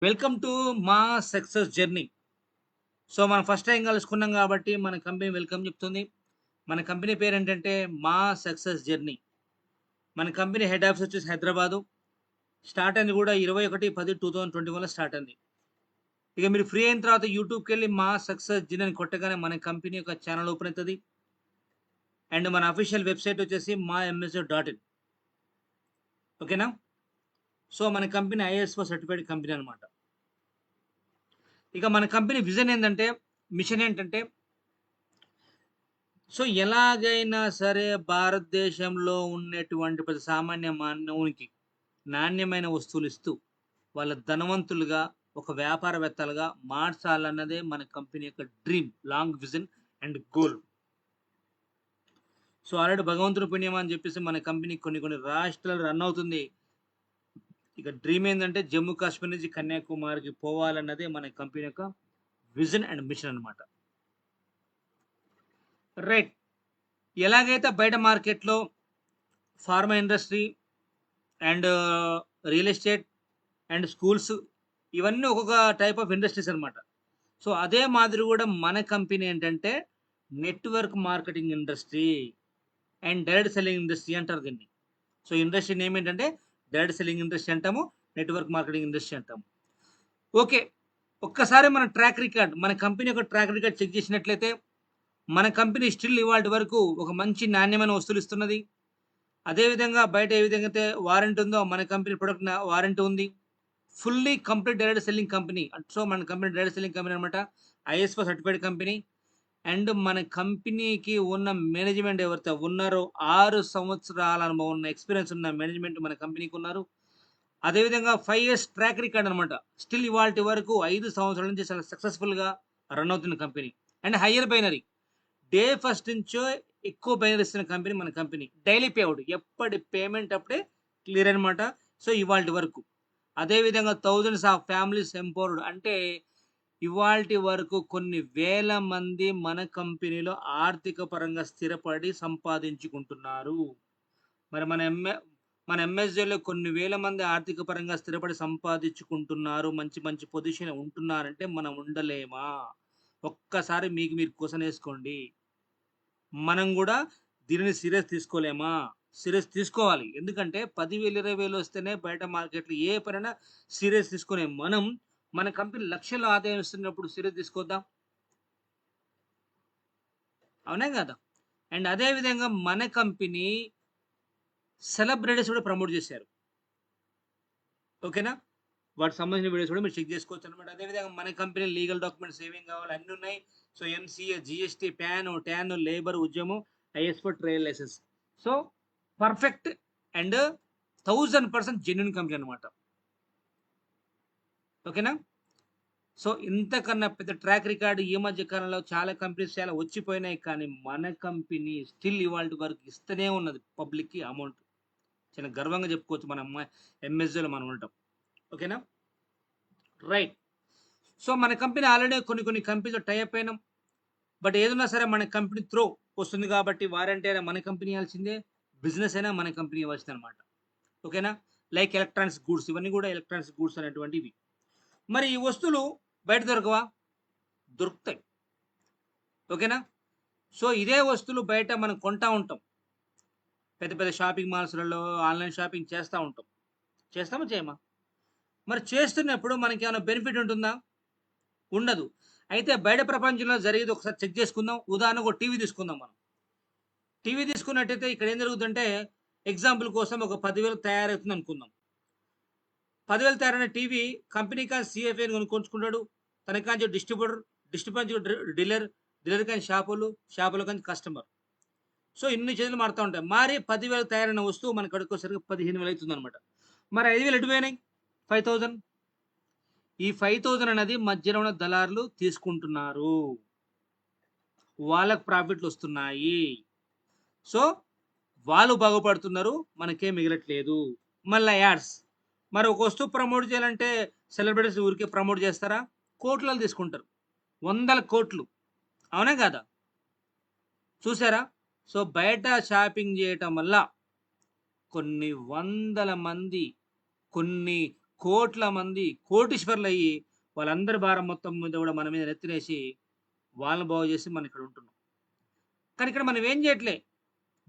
Welcome to మా success journey. So, మనం first time కలుసుకున్నాం కాబట్టి మన కంపెనీ వెల్కమ్ చెప్తుంది. మన కంపెనీ పేరేంటంటే మా సక్సెస్ జర్నీ. మన కంపెనీ హెడ్ ఆఫీస్ వచ్చేసి హైదరాబాదు. స్టార్ట్ అయింది కూడా 21/10/2021లో స్టార్ట్ అయింది. ఇక మీరు ఫ్రీ అయిన తర్వాత యూట్యూబ్‌కెళ్ళి మా సక్సెస్ జర్నీ అని కొట్టగానే మన కంపెనీ యొక్క ఛానెల్ ఓపెన్ అయితది. అండ్ మన అఫీషియల్ వెబ్‌సైట్ వచ్చేసి maMSO.in. ఓకేనా? సో, మన కంపెనీ ఐఎస్ఓ సర్టిఫైడ్ కంపెనీ అన్నమాట. ఇక మన కంపెనీ విజన్ ఏందంటే, మిషన్ ఏంటంటే సో, ఎలాగైనా సరే భారతదేశంలో ఉన్నటువంటి ప్రతి సామాన్య మానవునికి నాణ్యమైన వస్తువులిస్తూ, వాళ్ళ ధనవంతులుగా, ఒక వ్యాపారవేత్తలుగా మార్చాలన్నదే మన కంపెనీ యొక్క dream, long vision and goal. So, already భగవంతుని పుణ్యమా అని చెప్పేసి మన కంపెనీ కొన్ని కొన్ని రాష్ట్రాలు రన్ అవుతుంది. ఇక డ్రీమ్ ఏందంటే జమ్మూ కాశ్మీర్ నుంచి కన్యాకుమారికి పోవాలన్నదే మన కంపెనీ యొక్క విజన్ అండ్ మిషన్ అన్నమాట. రైట్. ఎలాగైతే బయట మార్కెట్‌లో pharma industry and real estate and schools ఇవన్నీ ఒక్కొక్క టైప్ ఆఫ్ ఇండస్ట్రీస్ అన్నమాట. సో, అదే మాదిరి గూడా మన కంపెనీ ఏంటంటే network marketing industry and direct selling industry అంటారు దీన్ని. సో, ఇండస్ట్రీ నేమ్ ఏంటంటే డైరెక్ట్ సెల్లింగ్ ఇండస్ట్రీ అంటాము. నెట్‌వర్క్ మార్కెటింగ్ ఇండస్ట్రీ అంటాము. ఓకే. ఒక్కసారి మన ట్రాక్ రికార్డ్, మన కంపెనీ యొక్క ట్రాక్ రికార్డ్ చెక్ చేసినట్లయితే మన కంపెనీ స్టిల్ ఇవాల్టి వరకు ఒక మంచి నాణ్యమైన వస్తువులు ఇస్తున్నది. అదే విధంగా బయట ఏ విధంగా అయితే వారంటీ ఉందో మన కంపెనీ ప్రొడక్ట్ వారంటీ ఉంది. Fully complete direct selling company. So, మన కంపెనీ డైరెక్ట్ సెల్లింగ్ కంపెనీ అనమాట. ISO certified company. అండ్ మన కంపెనీకి ఉన్న మేనేజ్మెంట్ ఎవరైతే ఉన్నారో 6 సంవత్సరాల అనుభవం ఉన్న ఎక్స్‌పీరియన్స్ ఉన్న మేనేజ్మెంట్ మన కంపెనీకి ఉన్నారు. అదే విధంగా 5 ఇయర్స్ ట్రాక్ రికార్డ్ అనమాట. స్టిల్ ఇవాల్టి వరకు 5 సంవత్సరాల నుంచి చాలా సక్సెస్‌ఫుల్‌గా రన్ అవుతున్న company. And higher binary. Day first నుంచో ఎక్కువ బైనరీ ఇస్తున్న కంపెనీ మన కంపెనీ. డైలీ పేవుడ్. ఎప్పటి పేమెంట్ అప్పుడే క్లియర్ అనమాట. సో, ఇవాల్టి వరకు. అదే విధంగా థౌసండ్స్ ఆఫ్ ఫ్యామిలీస్ ఎంపవర్డ్ అంటే ఇవాల్టి వరకు కొన్ని వేల మంది మన కంపెనీలో ఆర్థిక పరంగా స్థిరపడి సంపాదించుకుంటున్నారు. మరి మన ఎంఎస్‌జేలో కొన్ని వేల మంది ఆర్థిక పరంగా స్థిరపడి సంపాదించుకుంటున్నారు. మంచి మంచి పొజిషన్ ఉంటున్నారంటే మనం ఉండలేమా? ఒక్కసారి మీకు మీరు క్వెషనేసుకోండి. మనం గూడా దీనిని సీరియస్ తీసుకోలేమా? సీరియస్ తీసుకోవాలి. ఎందుకంటే 10,000, 20,000 వస్తేనే బయట మార్కెట్‌లో ఏ పనైనా సీరియస్ తీసుకునే మనం, మన కంపెనీ లక్షల్లో ఆదాయం ఇస్తున్నప్పుడు సీరియస్ తీసుకోద్దా? అవునా కాదా? అండ్ అదే విధంగా మన కంపెనీ సెలబ్రిటీస్ కూడా ప్రమోట్ చేశారు. ఓకేనా? వాటికి సంబంధించిన వీడియోస్ కూడా మీరు చెక్ చేసుకోవచ్చనమాట. అదే విధంగా మన కంపెనీ లీగల్ డాక్యుమెంట్స్ ఏమేం కావాలో అన్నీ ఉన్నాయి. So, MCA, GST, PAN, TAN, labour, Udyam, ISO, trade licence. So, perfect and 1000% genuine company అనమాట. ఓకేనా? సో, ఇంతకన్నా పెద్ద ట్రాక్ రికార్డ్ ఈ మధ్య కాలంలో చాలా కంపెనీస్ చాలా వచ్చిపోయినాయి. కానీ మన కంపెనీ స్టిల్ ఇవాల్టి వరకు ఇస్తూనే ఉన్నది పబ్లిక్‌కి అమౌంట్. చాలా గర్వంగా చెప్పుకోవచ్చు మన ఎంఎస్‌లో మనం ఉండటం. ఓకేనా? రైట్. సో, మన కంపెనీ ఆల్రెడీ కొన్ని కొన్ని కంపెనీతో టై అప్ అయినాం. బట్ ఏదున్నా సరే మన కంపెనీ త్రూ వస్తుంది కాబట్టి వారంటీ అయినా మన కంపెనీ ఇయ్యాల్సిందే. బిజినెస్ అయినా మన కంపెనీ ఇవ్వాల్సిందనమాట. ఓకేనా? లైక్ ఎలక్ట్రానిక్స్ గూడ్స్ ఇవన్నీ కూడా ఎలక్ట్రానిక్స్ గూడ్స్ అనేటువంటివి. మరి ఈ వస్తువులు బయట దొరకవా? దొరుకుతాయి. ఓకేనా? సో, ఇదే వస్తువులు బయట మనం కొంటా ఉంటాం. పెద్ద పెద్ద షాపింగ్ మాల్స్‌లలో ఆన్‌లైన్ షాపింగ్ చేస్తా ఉంటాం. చేస్తామా? చేయమా? మరి చేస్తున్నప్పుడు మనకేమైనా బెనిఫిట్ ఉంటుందా? ఉండదు. అయితే బయట ప్రపంచంలో జరిగేది ఒకసారి చెక్ చేసుకుందాం. ఉదాహరణకు ఒక టీవీ తీసుకుందాం మనం. టీవీ తీసుకున్నట్టయితే ఇక్కడ ఏం జరుగుతుందంటే ఎగ్జాంపుల్ కోసం ఒక 10,000 తయారవుతుంది అనుకుందాం. 10,000 తయారైన టీవీ కంపెనీ కాని సీఎఫ్ఏని కొనుక్కొచ్చుకుంటాడు. తన కాంచి డిస్ట్రిబ్యూటర్, డిస్ట్రిబ్యూటర్ నుంచి డీలర్, డీలర్ కాంచి షాపులు, షాపుల కాంచి కస్టమర్. సో, ఇన్ని చేతులు మారుతా ఉంటాయి. మారి 10,000 తయారైన వస్తువు మన కాడికొచ్చేసరికి 15,000 అయితుందన్నమాట. మరి 5,000 ఎటు పోయినాయి? 5,000. ఈ 5,000 అనేది మధ్యలో ఉన్న దళారులు తీసుకుంటున్నారు. వాళ్ళకి ప్రాఫిట్‌లొస్తున్నాయి. సో, వాళ్ళు బాగుపడుతున్నారు. మనకేం మిగలట్లేదు. మళ్ళా యాడ్స్. మరి ఒక వస్తువు ప్రమోట్ చేయాలంటే సెలబ్రిటీస్ ఊరికే ప్రమోట్ చేస్తారా? కోట్లల్లో తీసుకుంటారు. వందల కోట్లు. అవునా కాదా? చూసారా? సో, బయట షాపింగ్ చేయటం వల్ల కొన్ని వందల మంది, కొన్ని కోట్ల మంది కోటీశ్వరులయ్యి వాళ్ళందరి భారం మొత్తం మీద కూడా మన మీద నెత్తినేసి వాళ్ళని బాగు చేసి మనం ఇక్కడ ఉంటున్నాం. కానీ ఇక్కడ మనం ఏం చేయట్లే.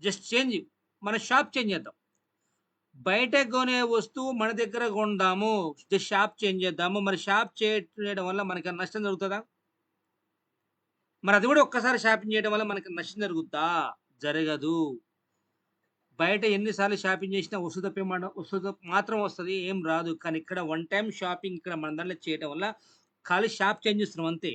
Just change. మన షాప్ చేంజ్ చేద్దాం. బయట కొనే వస్తువు మన దగ్గర కొందాము. జస్ట్ షాప్ చేంజ్ చేద్దాము. మరి షాప్ చేయడం వల్ల మనకేమైనా నష్టం జరుగుతదా? మరి అది కూడా ఒక్కసారి షాపింగ్ చేయడం వల్ల మనకి నష్టం జరుగుద్దా? జరగదు. బయట ఎన్ని సార్లు షాపింగ్ చేసినా వస్తువు మాత్రం వస్తది. ఏం రాదు. కానీ ఇక్కడ వన్ టైమ్ షాపింగ్ ఇక్కడ మన దాంట్లో చేయడం వల్ల ఖాళీ షాప్ చేంజ్ చేస్తున్నాం అంతే.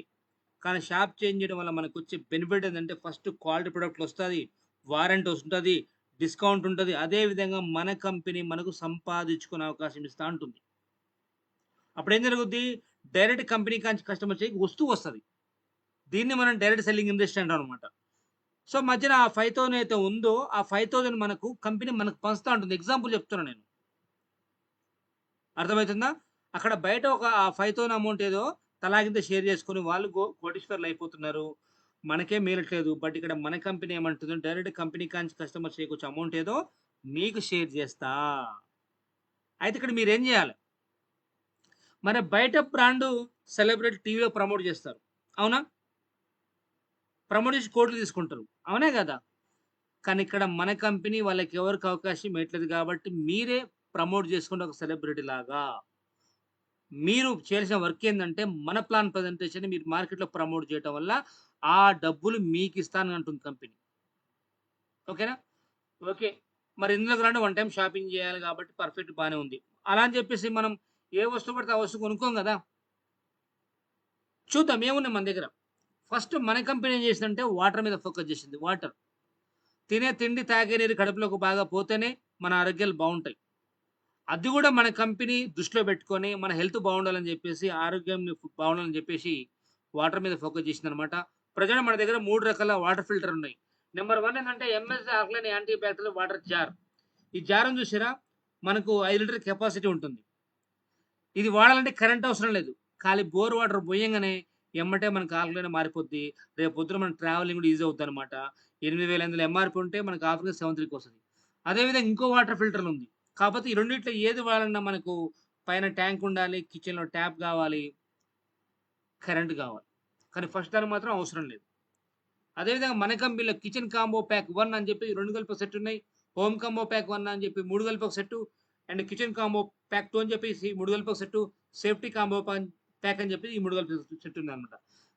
కానీ షాప్ చేంజ్ చేయడం వల్ల మనకొచ్చే బెనిఫిట్ ఏందంటే ఫస్ట్ క్వాలిటీ ప్రొడక్ట్‌లొస్తది. వారంటీ వస్తుంటది. డిస్కౌంట్ ఉంటది. అదే విధంగా మన కంపెనీ మనకు సంపాదించుకునే అవకాశం ఇస్తా ఉంటుంది. అప్పుడేం జరుగుద్ది? డైరెక్ట్ కంపెనీ కాంచి కస్టమర్ చేయికి వస్తువు వస్తది. దీన్ని మనం డైరెక్ట్ సెల్లింగ్ ఇండస్ట్రీ అంటామనమాట. సో, మధ్యన ఆ 5,000 అయితే ఉందో, ఆ 5,000 మనకు కంపెనీ మనకు పంచుతా ఉంటుంది. ఎగ్జాంపుల్ చెప్తున్నా నేను. అర్థమైతుందా? అక్కడ బయట ఒక ఆ 5,000 అమౌంట్ ఏదో తలాకింత షేర్ చేసుకొని వాళ్ళు కోటీశ్వరులయిపోతున్నారు. మనకేం మిగలట్లేదు. బట్ ఇక్కడ మన కంపెనీ ఏమంటుంది డైరెక్ట్ కంపెనీ కాంచి కస్టమర్ చేయకొచ్చే అమౌంట్ ఏదో మీకు షేర్ చేస్తా. అయితే ఇక్కడ మీరేం జేయాలి? మన బయట బ్రాండు సెలబ్రిటీ టీవీలో ప్రమోట్ చేస్తారు. అవునా? ప్రమోట్ చేసి కోట్లు తీసుకుంటారు. అవునా గదా! కానీ ఇక్కడ మన కంపెనీ వాళ్ళకెవరికి అవకాశం ఇవ్వట్లేదు కాబట్టి మీరే ప్రమోట్ చేసుకుంటే ఒక సెలబ్రిటీ లాగా. మీరు చేయాల్సిన వర్క్ ఏందంటే మన ప్లాన్ ప్రజెంటేషన్‌ని మీరు మార్కెట్‌లో ప్రమోట్ చేయటం వల్ల ఆ డబ్బులు మీకిస్తానంటుంది కంపెనీ. ఓకేనా? ఓకే. మరి ఇందులోకి రండి వన్ టైమ్ షాపింగ్ చేయాలి కాబట్టి పర్ఫెక్ట్ బానే ఉంది. అలా అని చెప్పేసి మనం ఏ వస్తువు పడితే ఆ వస్తువు కొనుక్కోం గదా! చూద్దాం ఏమున్నాయి మన దగ్గర. ఫస్ట్ మన కంపెనీ ఏం చేసిందంటే వాటర్ మీద ఫోకస్ చేసింది. వాటర్. తినే తిండి, తాగే నీరు కడుపులోకి బాగా పోతేనే మన ఆరోగ్యాలు బావుంటాయి. అది గూడా మన కంపెనీ దృష్టిలో పెట్టుకొని, మన హెల్త్ బావుండాలని జెప్పేసి, ఆరోగ్యం బావుండాలని జెప్పేసి, వాటర్ మీద ఫోకస్ జేసిందనమాట. ప్రెజెంట్ మన దగ్గర 3 రకాల వాటర్ ఫిల్టర్ ఉన్నాయి. నంబర్ 1 ఏందంటే MS alkaline anti bacterial water jar. ఈ జార్ ఉంది చూసారా? మనకు 5 లీటర్ కెపాసిటీ ఉంటుంది. ఇది వాడాలంటే కరెంట్ అవసరం లేదు. ఖాళీ బోర్ వాటర్ బోయంగానే ఎమ్మటే మనకు ఆల్కలైన్ మారిపోద్ది. రేపు పొద్దున మనకు ట్రావెలింగ్ గూడా ఈజీ అవుద్దనమాట. 8,500 ఎంఆర్‌పీ ఉంటే మనకు ఆఫర్‌గా 7,3కి వస్తది. అదే విధంగా ఇంకో వాటర్ ఫిల్టర్ ఉంది. కాపోతే ఈ రెండిట్లో ఏది వాడాలన్నా మనకు పైన ట్యాంక్ ఉండాలి. కిచెన్‌లో ట్యాప్ గావాలి. కరెంట్ గావాలి. కానీ ఫస్ట్ దానికి మాత్రం అవసరం లేదు. అదే విధంగా మన కంపెనీలో కిచెన్ కాంబో ప్యాక్ 1 అని చెప్పి 2 కలిపి ఒక సెట్ ఉన్నాయి. హోమ్ కాంబో ప్యాక్ 1 అని చెప్పి 3 కలిపి ఒక set. And kitchen combo pack 2 అని చెప్పేసి 3 కలిపి ఒక సెట్టు. సేఫ్టీ కాంబో ప్యాక్ అని చెప్పి ఈ 3 కలిపి సెట్ ఉందన్నమాట.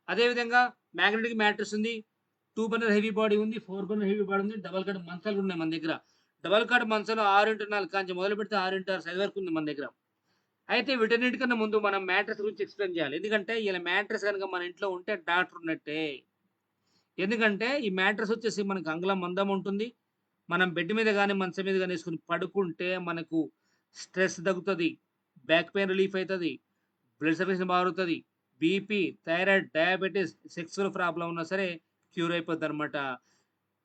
అదే విధంగా మ్యాగ్నెటిక్ మ్యాట్రెస్ ఉంది. 2 బర్నర్ హెవీ బాడీ ఉంది. 4 బర్నర్ హెవీ బాడీ ఉంది. డబుల్ కాట్ మంచాలు ఉన్నాయి మన దగ్గర. డబుల్ కాట్ మంచాలు 6x4 కాంచి మొదలుపెడితే 6x6 సైజ్ వరకు ఉంది మన దగ్గర. అయితే వీటన్నిటికన్నా ముందు మనం మ్యాట్రెస్ గురించి ఎక్స్‌ప్లెయిన్ చేయాలి. ఎందుకంటే ఇలా మ్యాట్రెస్ గనుక మన ఇంట్లో ఉంటే డాక్టర్ ఉన్నట్టే. ఎందుకంటే ఈ మ్యాట్రెస్ వచ్చేసి మనకు అంగుళం మందం ఉంటుంది. మనం బెడ్ మీద గాని, మంచం మీద గాని ఏసుకొని పడుకుంటే మనకు స్ట్రెస్ తగ్గుతది. బ్యాక్ పెయిన్ రిలీఫ్ అయితది. బ్లడ్ సర్క్యులేషన్ బాగుతది. BP, thyroid, diabetes, sexual problem ఉన్నా సరే క్యూర్ అయిపోద్దనమాట.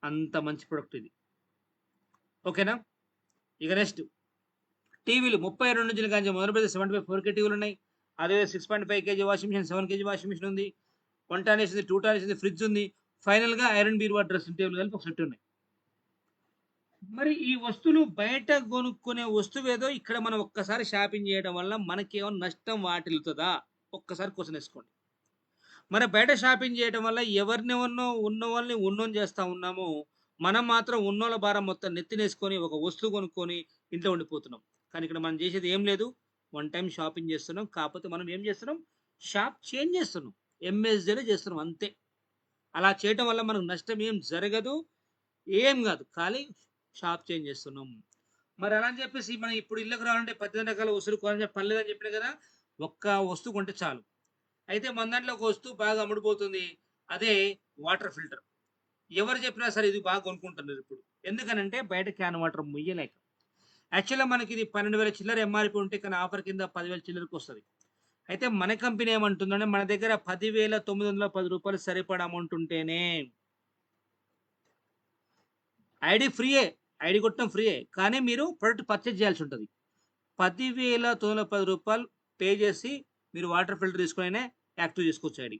అంత మంచి ప్రొడక్ట్ ఇది. ఓకేనా? ఇక నెక్స్ట్ టీవీలు 32 ఇంచుల కాంచి మొదలుపెడితే 75 4K టీవీలున్నాయి. అదే 6.5 KG washing machine, 7 KG washing machine ఉంది. 1 టాన్ ఏసీ ఉంది, 2 టాన్ ఏసీ ఉంది, ఫ్రిడ్జ్ ఉంది. ఫైనల్‌గా ఐరన్ బీరువా, డ్రెస్సింగ్ టేబుల్ కలిపి ఒక సెట్ ఉన్నాయి. మరి ఈ వస్తువులు బయట కొనుక్కునే వస్తువేదో ఇక్కడ మనం ఒక్కసారి షాపింగ్ చేయడం వల్ల మనకేమన్నా నష్టం వాటిల్లుతదా? ఒక్కసారి క్వెషన్ ఏసుకోండి. మరి బయట షాపింగ్ చేయడం వల్ల ఎవరినెవరినో ఉన్నోళ్ళని ఉన్నోని చేస్తా ఉన్నామో, మనం మాత్రం ఉన్నోళ్ళ భారం మొత్తం నెత్తినేసుకొని ఒక వస్తువు కొనుక్కొని ఇంట్లో ఉండిపోతున్నాం. కానీ ఇక్కడ మనం చేసేది ఏం లేదు. వన్ టైమ్ షాపింగ్ చేస్తున్నాం. కాపోతే మనం ఏం చేస్తున్నాం? షాప్ చేంజ్ చేస్తున్నాం. ఎంఎస్‌జీలో చేస్తున్నాం అంతే. అలా చేయటం వల్ల మనకు నష్టం ఏం జరగదు. ఏం గాదు. ఖాళీ షాప్ చేంజ్ చేస్తున్నాం. మరి అలా అని చెప్పేసి మనం ఇప్పుడు ఇళ్ళకి రావాలంటే 18 రకాల వస్తువులు కొనాల్సిన పని లేదని చెప్పినా గదా! ఒక్క వస్తువు కొంటే చాలు. అయితే మన దాంట్లో ఒక వస్తువు బాగా అమ్ముడుపోతుంది. అదే వాటర్ ఫిల్టర్. ఎవరు చెప్పినా సరే ఇది బాగా కొనుక్కుంటున్నారిప్పుడు. ఎందుకనంటే బయట క్యాన్ వాటర్ ముయ్యలేక. యాక్చువల్‌గా మనకిది 12,000 చిల్లర ఎంఆర్‌పీ ఉంటే కానీ ఆఫర్ కింద 10,000 చిల్లరకొస్తది. అయితే మన కంపెనీ ఏమంటుందంటే మన దగ్గర రూ. 10,910 సరిపడా అమౌంట్ ఉంటేనే ఐడీ ఫ్రీయే. ఐడీ కొట్టడం ఫ్రీయే. కానీ మీరు ప్రొడక్ట్ పర్చేజ్ చేయాల్సుంటది. రూ. 10,910 పే చేసి మీరు వాటర్ ఫిల్టర్ తీసుకొనైనా యాక్టివ్ చేసుకోవచ్చు ఐడీ.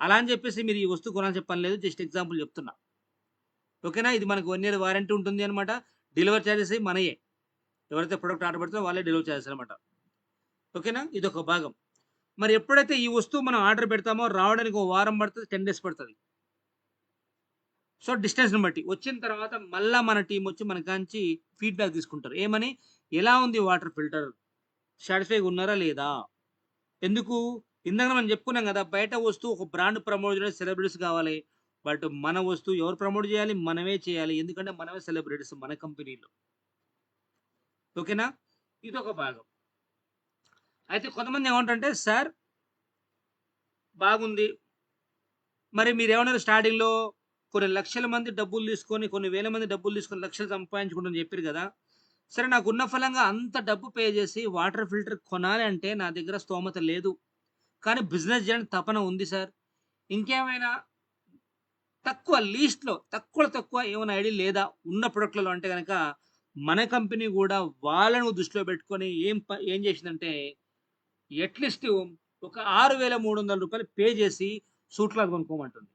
అలా అని చెప్పేసి మీరు ఈ వస్తువు కొనాల్సిన పని లేదు. జస్ట్ ఎగ్జాంపుల్ చెప్తున్నా. ఓకేనా? ఇది మనకు 1 ఇయర్ వారంటీ ఉంటుంది అన్నమాట. డెలివరీ చార్జెస్ మనయే. ఎవరైతే ప్రొడక్ట్ ఆర్డర్ పెడతారో వాళ్ళే డెలివరీ చార్జెస్ అన్నమాట. ఓకేనా? ఇదొక భాగం. మరి ఎప్పుడైతే ఈ వస్తువు మనం ఆర్డర్ పెడతామో రావడానికి ఒక వారం పడతది, 10 డేస్ పడతది. సో, డిస్టెన్స్‌ని బట్టి. వచ్చిన తర్వాత మళ్ళా మన టీమొచ్చి మన కాంచి ఫీడ్‌బ్యాక్ తీసుకుంటారు. ఏమని? ఎలా ఉంది వాటర్ ఫిల్టర్? సాటిస్ఫై‌గా ఉన్నారా లేదా? ఎందుకు? ఇందాక మనం చెప్పుకున్నాం గదా! బయట వస్తువు ఒక బ్రాండ్ ప్రమోట్ చేయడానికి సెలబ్రిటీస్ కావాలి. బట్ మన వస్తువు ఎవరు ప్రమోట్ చేయాలి? మనమే చేయాలి. ఎందుకంటే మనమే సెలబ్రిటీస్ మన కంపెనీలో. ఓకేనా? ఇదొక భాగం. అయితే కొంతమంది ఏమంటారంటే, "సార్ బాగుంది. మరి మీరేమన్నారు స్టార్టింగ్‌లో కొన్ని లక్షల మంది డబ్బులు తీసుకొని, కొన్ని వేల మంది డబ్బులు తీసుకొని లక్షలు సంపాదించుకుంటారని చెప్పిర్రు గదా! సరే నాకున్న ఫలంగా అంత డబ్బు పే చేసి వాటర్ ఫిల్టర్ కొనాలి అంటే నా దగ్గర స్తోమత లేదు. కానీ బిజినెస్ చేయడానికి తపన ఉంది సార్. ఇంకేమైనా తక్కువ లీస్ట్‌లో తక్కువలో తక్కువ ఏమైనా ఐడియా లేదా? ఉన్న ప్రొడక్ట్‌లలో అంటే గనక మన కంపెనీ గూడా వాళ్ళను దృష్టిలో పెట్టుకొని ఏం చేసిందంటే అట్‌లీస్ట్ ఒక రూ. 6,300 పే చేసి సూట్ క్లాత్ కొనుక్కోమంటుంది.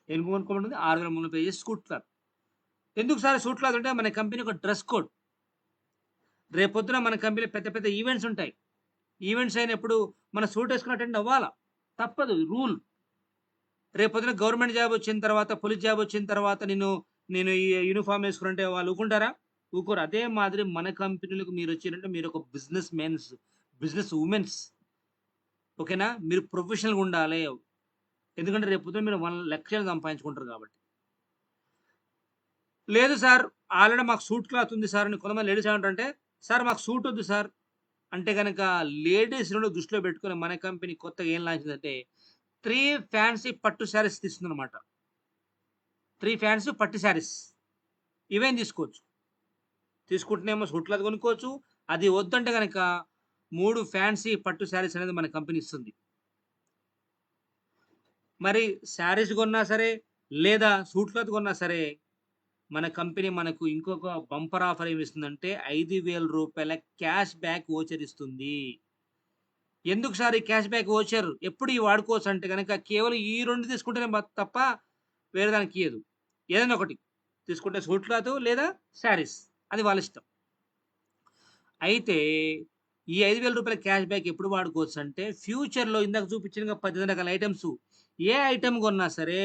ఏం కొనుక్కోమంటుంది? 6,300 పే చేసి సూట్ క్లాత్. ఎందుకు సార్ సూట్ క్లాత్ అంటే మన కంపెనీ ఒక డ్రెస్ కోడ్. రేపొద్దున మన కంపెనీలో పెద్ద పెద్ద ఈవెంట్స్ ఉంటాయి. ఈవెంట్స్ అయినప్పుడు మన సూట్ ఏసుకొని అటెండ్ అవ్వాలా. తప్పదు రూల్. రేపొద్దున గవర్నమెంట్ జాబ్ వచ్చిన తర్వాత, పోలీస్ జాబ్ వచ్చిన తర్వాత నేను ఈ యూనిఫార్మ్ ఏసుకొనంటే వాళ్ళు ఊకుంటారా? ఊకోరు. అదే మాదిరి మన కంపెనీలకు మీరొచ్చిరంటే మీరొక బిజినెస్ మెన్స్, బిజినెస్ వుమెన్స్. ఓకేనా? మీరు ప్రొఫెషనల్‌గా ఉండాలి. ఎందుకంటే రేపు పొద్దున మీరు లక్షలు సంపాదించుకుంటారు కాబట్టి. లేదు సార్ ఆల్రెడీ మాకు సూట్ క్లాత్ ఉంది సార్ అని కొంతమంది లేడీస్ ఏమంటారంటే, సార్ మాకు సూట్ వద్దు సార్. అంటే గనక లేడీస్‌ని దృష్టిలో పెట్టుకొని మన కంపెనీ కొత్తగా ఏం లాంచ్ చేసిందంటే 3 ఫ్యాన్సీ పట్టు శారీస్ తీస్తుందనమాట. 3 ఫ్యాన్సీ పట్టు శారీస్. ఇవేం తీసుకోవచ్చు. తీసుకుంటేనేమో సూట్ క్లాత్ కొనుక్కోవచ్చు. అది వద్దంటే గనక 3 ఫ్యాన్సీ పట్టు శారీస్ అనేది మన కంపెనీ ఇస్తుంది. మరి శారీస్ కొన్నా సరే, లేదా సూట్ క్లాత్ కొన్నా సరే, మన కంపెనీ మనకు ఇంకొక బంపర్ ఆఫర్ ఏమిస్తుందంటే రూ. 5,000 క్యాష్ బ్యాక్ వోచర్ ఇస్తుంది. ఎందుకు సార్ ఈ క్యాష్ బ్యాక్ వోచర్? ఎప్పుడు ఇవి వాడుకోవచ్చు అంటే గనక కేవలం ఈ 2 తీసుకుంటేనే తప్ప వేరే దానికి ఇయ్యదు. ఏదైనా ఒకటి. తీసుకుంటే సూట్ క్లాత్ లేదా శారీస్. అది వాళ్ళ ఇష్టం. అయితే ఈ రూ. 5,000 క్యాష్ బ్యాక్ ఎప్పుడు వాడుకోవచ్చంటే ఫ్యూచర్‌లో ఇందాక చూపించిన 18 రకాల ఐటెమ్స్ ఏ ఐటెమ్ కొన్నా సరే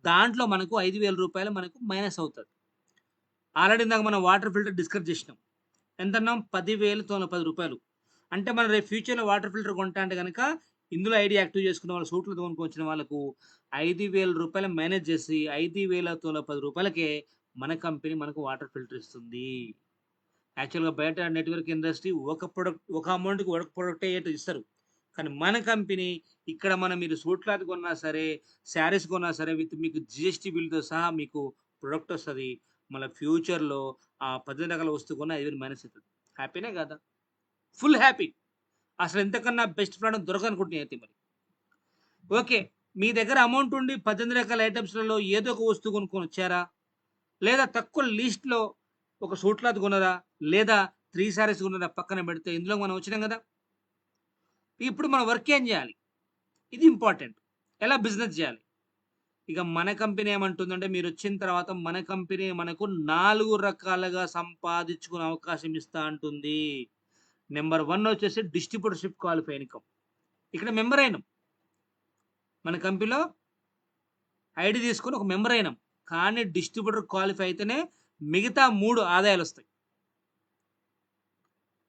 దాంట్లో మనకు రూ. 5,000 మనకు మైనస్ అవుతది. ఆల్రెడీ ఇందాక మనం వాటర్ ఫిల్టర్ డిస్కస్ చేసినాం. ఎంతన్నాం? రూ. 10,910. అంటే మనం రేపు ఫ్యూచర్‌లో వాటర్ ఫిల్టర్ కొంటా అంటే గనక ఇందులో ఐడీ యాక్టివ్ చేసుకున్న వాళ్ళు సూట్లు కొనుక్కొచ్చిన వాళ్ళకు రూ. 5,000 మేనేజ్ చేసి రూ. 5,910కే మన కంపెనీ మనకు వాటర్ ఫిల్టర్ ఇస్తుంది. యాక్చువల్‌గా బయట నెట్‌వర్క్ ఇండస్ట్రీ ఒక అమౌంట్‌కి ఒక ప్రొడక్టే ఇస్తారు. కానీ మన కంపెనీ ఇక్కడ మీరు సూట్ క్లాత్ కొన్నా సరే, శారీస్ కొన్నా సరే మీకు జీఎస్టీ బిల్‌తో సహా మీకు ప్రొడక్ట్ వస్తది. మళ్ళా ఫ్యూచర్‌లో ఆ 18 రకాల వస్తువు కొన్న 5,000 మైనస్ అయితది. హ్యాపీనే కాదా? Full happy. అసలు ఇంతకన్నా బెస్ట్ ప్రోడక్ట్ దొరకదనుకుంట నేనైతే మరి. ఓకే. మీ దగ్గర అమౌంట్ ఉండి 18 రకాల ఐటెమ్స్‌లలో ఏదో ఒక వస్తువు కొనుక్కొనొచ్చారా? లేదా తక్కువ లీస్ట్‌లో ఒక సూట్ క్లాత్ కొన్నారా? లేదా 3 సారీస్ కొన్నారా? పక్కన పెడితే ఇందులో మనం వచ్చినాం గదా! ఇప్పుడు మన వర్క్ ఏం జేయాలి? ఇది ఇంపార్టెంట్. ఎలా బిజినెస్ జేయాలి? ఇక మన కంపెనీ ఏమంటుందంటే మీరొచ్చిన తర్వాత మన కంపెనీ మనకు 4 రకాలుగా సంపాదించుకునే అవకాశం ఇస్తా అంటుంది. నంబర్ 1 వచ్చేసి డిస్ట్రిబ్యూటర్‌షిప్ క్వాలిఫై ఇన్‌కమ్. ఇక్కడ మెంబర్ అయినాం. మన కంపెనీలో ఐడీ తీసుకొని ఒక మెంబర్ అయినాం. కానీ డిస్ట్రిబ్యూటర్ క్వాలిఫై అయితేనే మిగతా 3 ఆదాయాలొస్తాయి.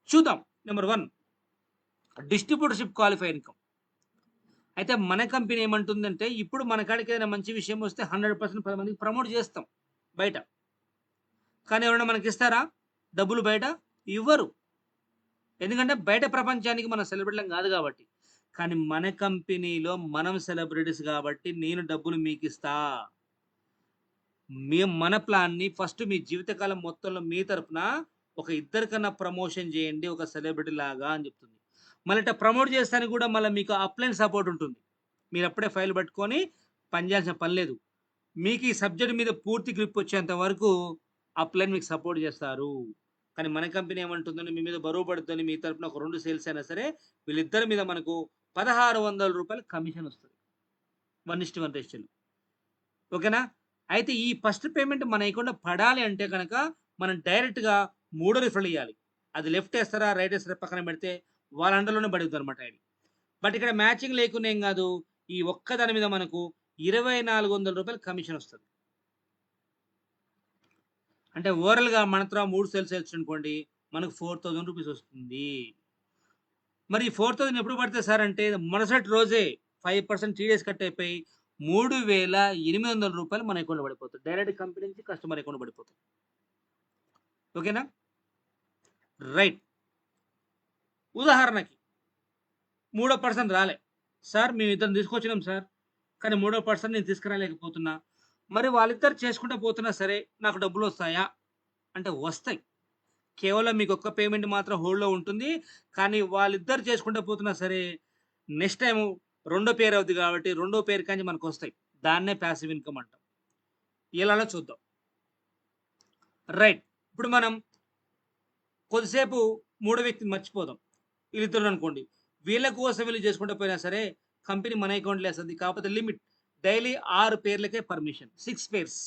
చూద్దాం. Number 1 distributorship qualify income. అయితే మన కంపెనీ ఏమంటుందంటే, ఇప్పుడు మన కాడికి ఏదైనా మంచి విషయం వస్తే 100% 10 మందికి ప్రమోట్ చేస్తాం బయట. కానీ ఎవరైనా మనకిస్తారా? డబ్బులు బయట? ఇవ్వరు. ఎందుకంటే బయట ప్రపంచానికి మనం సెలబ్రిటీలం గాదు గాబట్టి. కానీ మన కంపెనీలో మనం సెలబ్రిటీస్ గాబట్టి నేను డబ్బులు మీకిస్తా. మన ప్లాన్‌ని ఫస్ట్ మీ జీవితకాలం మొత్తంలో మీ తరపున ఒక ఇద్దరికన్నా ప్రమోషన్ జేయండి. ఒక సెలబ్రిటీ లాగా అని జెప్తుంది. మళ్ళీ ఇట్టా ప్రమోట్ చేస్తానికి గూడా మళ్ళా మీకు అప్‌లైన్ సపోర్ట్ ఉంటుంది. మీరప్పుడే ఫైల్ పట్టుకొని పని జేయాల్సిన పని లేదు. మీకు ఈ సబ్జెక్ట్ మీద పూర్తి గ్రిప్ వచ్చేంత వరకు అప్‌లైన్ మీకు సపోర్ట్ జేస్తారు. కానీ మన కంపెనీ ఏమంటుందంటే మీ మీద బరువు పడుద్దని మీ తరపున ఒక 2 సేల్స్ అయినా సరే వీళ్ళిద్దరి మీద మనకు రూ. 1,600 కమిషన్ ఒస్తది. 1:1 రేషియోలో. ఓకేనా? అయితే ఈ ఫస్ట్ పేమెంట్ మన అకౌంట్‌లో పడాలి అంటే గనక మనం డైరెక్ట్‌గా మూడో రిఫరల్ ఇయ్యాలి. అది లెఫ్ట్ ఏస్తారా? రైట్ ఏస్తారా? పక్కన పెడితే వాళ్ళ అండర్‌లోనే పడుద్దనమాట ఐడి. బట్ ఇక్కడ మ్యాచింగ్ లేకున్నా ఏం గాదు. ఈ ఒక్క దాని మీద మనకు రూ. 2,400 కమిషనొస్తది. అంటే ఓవరాల్‌గా మన తర 3 సేల్స్ చేయాల్సనుకోండి మనకు రూ. 4,000 వస్తుంది. మరి ఈ 4,000 ఎప్పుడు పడతాయి సార్ అంటే మరుసటి రోజే 5% టీడీఎస్ కట్ అయిపోయి రూ. 3,800 మన అకౌంట్‌లో పడిపోతది. డైరెక్ట్ కంపెనీ నుంచి కస్టమర్ అకౌంట్‌లో పడిపోతది. ఓకేనా? రైట్. ఉదాహరణకి మూడో పర్సన్ రాలే. సార్ మేమిద్దరం తీసుకొచ్చినాం సార్. కానీ మూడో పర్సన్ నేను తీసుకురాలేకపోతున్నా. మరి వాళ్ళిద్దరు చేసుకుంటా పోతున్నా సరే నాకు డబ్బులొస్తాయా? అంటే వస్తాయి. కేవలం మీకొక్క పేమెంట్ మాత్రం హోల్డ్‌లో ఉంటుంది. కానీ వాళ్ళిద్దరు చేసుకుంటా పోతున్నా సరే నెక్స్ట్ టైము రెండో పేరు అవుద్ది కాబట్టి రెండో పేరు కాంచి మనకొస్తాయి. దాన్నే ప్యాసివ్ ఇన్‌కమ్ అంటాం. ఎలానో చూద్దాం. రైట్. ఇప్పుడు మనం కొద్దిసేపు మూడో వ్యక్తిని మర్చిపోదాం. వీళ్ళిద్దరుననుకోండి. వీళ్ళ కోసం వీళ్ళు చేసుకుంటూ పోయినా సరే, కంపెనీ మన అకౌంట్‌లో ఏస్తది. కాకపోతే లిమిట్ డైలీ 6 పేర్లకే పర్మిషన్. 6 పేర్స్.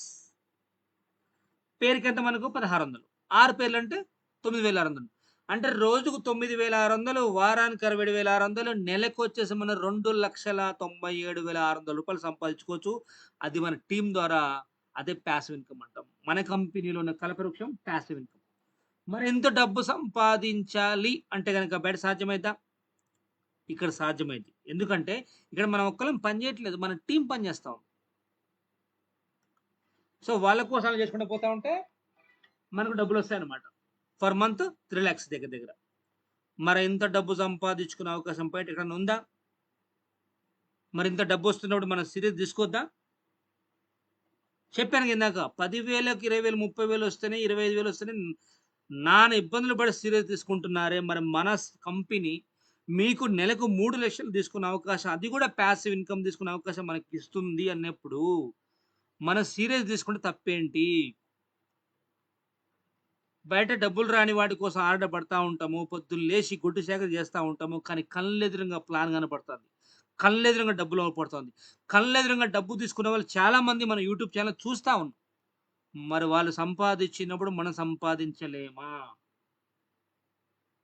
పేరుకెంత మనకు 1600. 6 పేర్లంటే 9600. అంటే రోజుకు 9600, వారానికి 67,600, నెలకొచ్చేసి మనం రూ. 2,97,600 సంపాదించుకోవచ్చు. అది మన టీమ్ ద్వారా అదే పాసివ్ ఇన్‌కమ్ అంటాం. మన కంపెనీలో ఉన్న కల్పవృక్షం పాసివ్ ఇన్‌కమ్. మరెంత డబ్బు సంపాదించాలి అంటే గనక బయట సాధ్యమైద్దా? ఇక్కడ సాధ్యమైద్ది. ఎందుకంటే ఇక్కడ మనం ఒక్కళ్ళం పని చేయట్లేదు. మన టీమ్ పని చేస్తా ఉంది. సో, వాళ్ళ కోసం అలా చేసుకుంటూ పోతా ఉంటే మనకు డబ్బులొస్తాయన్నమాట. పర్ మంత్ 3,00,000 దగ్గర దగ్గర. మరి ఇంత డబ్బు సంపాదించుకునే అవకాశం బయట ఎక్కడన్నా ఉందా? మరి ఇంత డబ్బొస్తున్నప్పుడు మనం సీరియస్ తీసుకోవద్దా? చెప్పాను కదా ఇందాక 10,000కి 20,000, 30,000 వస్తేనే 25,000 వస్తేనే నానా ఇబ్బందులు పడి సీరియస్ తీసుకుంటున్నారే! మరి మన కంపెనీ మీకు నెలకు 3,00,000 తీసుకునే అవకాశం అది కూడా పాసివ్ ఇన్‌కమ్ తీసుకునే అవకాశం మనకిస్తుంది అన్నప్పుడు మనం సీరియస్ తీసుకుంటే తప్పేంటి? బయట డబ్బులు రాని వాటి కోసం ఆరాట పడతా ఉంటాము. పొద్దున్న లేసి గొడ్డు చాకిరీ చేస్తా ఉంటాము. కానీ కళ్ళెదురుంగా ప్లాన్ కనపడుతుంది. కళ్ళెదురుంగా డబ్బులు అవపడుతుంది. కళ్ళెదురుంగా డబ్బు తీసుకునే వాళ్ళు చాలామంది మన యూట్యూబ్ ఛానెల్ చూస్తా ఉన్నాం. మరి వాళ్ళు సంపాదించినప్పుడు మనం సంపాదించలేమా?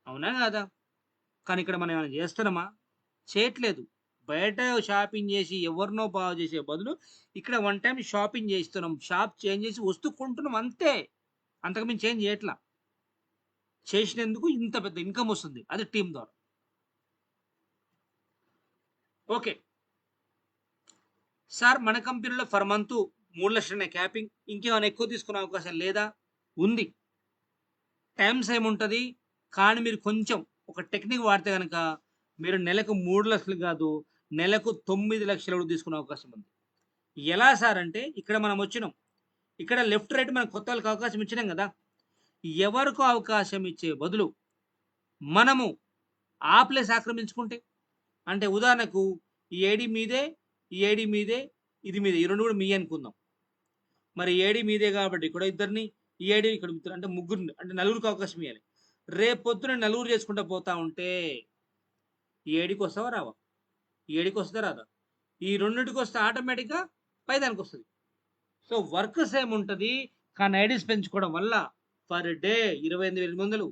అవునా కాదా? కానీ ఇక్కడ మనం ఏమైనా చేస్తున్నామా? చేయట్లేదు. బయట షాపింగ్ చేసి ఎవరినో బాగు చేసే బదులు ఇక్కడ వన్ టైమ్ షాపింగ్ చేస్తున్నాం. షాప్ చేంజ్ చేసి వస్తువు కొంటున్నాం అంతే. అంతకు మించి ఏం చేయట్లా. చేసినందుకు ఇంత పెద్ద ఇన్‌కమ్ వస్తుంది. అది టీమ్ ద్వారా. ఓకే. సార్ మన కంపెనీలో పర్ మంత్ 3,00,000 క్యాపింగ్. ఇంకేమైనా ఎక్కువ తీసుకునే అవకాశం లేదా? ఉంది. టైమ్ సేమ్ ఉంటది. కానీ మీరు కొంచెం ఒక టెక్నిక్ వాడితే గనక మీరు నెలకు 3,00,000 కాదు, నెలకు 9,00,000 కూడా తీసుకునే అవకాశం ఉంది. ఎలా సార్ అంటే ఇక్కడ మనం వచ్చినాం. ఇక్కడ లెఫ్ట్, రైట్ మనం కొత్తోళ్ళకి అవకాశం ఇచ్చినాం గదా! ఎవరికో అవకాశం ఇచ్చే బదులు మనము ఆ ప్లేస్ ఆక్రమించుకుంటే అంటే ఉదాహరణకు ఈ ఏడీ మీదే, ఈ ఏడీ మీదే, ఇది మీదే. ఈ 2 కూడా మీయే అనుకుందాం. మరి ఏడీ మీదే కాబట్టి ఇక్కడ ఇద్దరిని, ఈ ఏడీ ఇక్కడ ఇద్దరు అంటే ముగ్గురిని అంటే నలుగురికి అవకాశం ఇయ్యాలి. రేపొద్దున నలుగురు చేసుకుంటా పోతా ఉంటే ఈ ఏడీకొస్తావా రావా? ఈ ఏడీకొస్తదా రాదా? ఈ రెండిటికొస్తే ఆటోమేటిక్‌గా పైదానికొస్తది. సో, వర్క్ సేమ్ ఉంటది. కానీ ఐడీస్ పెంచుకోవడం వల్ల పర్ డే 28,800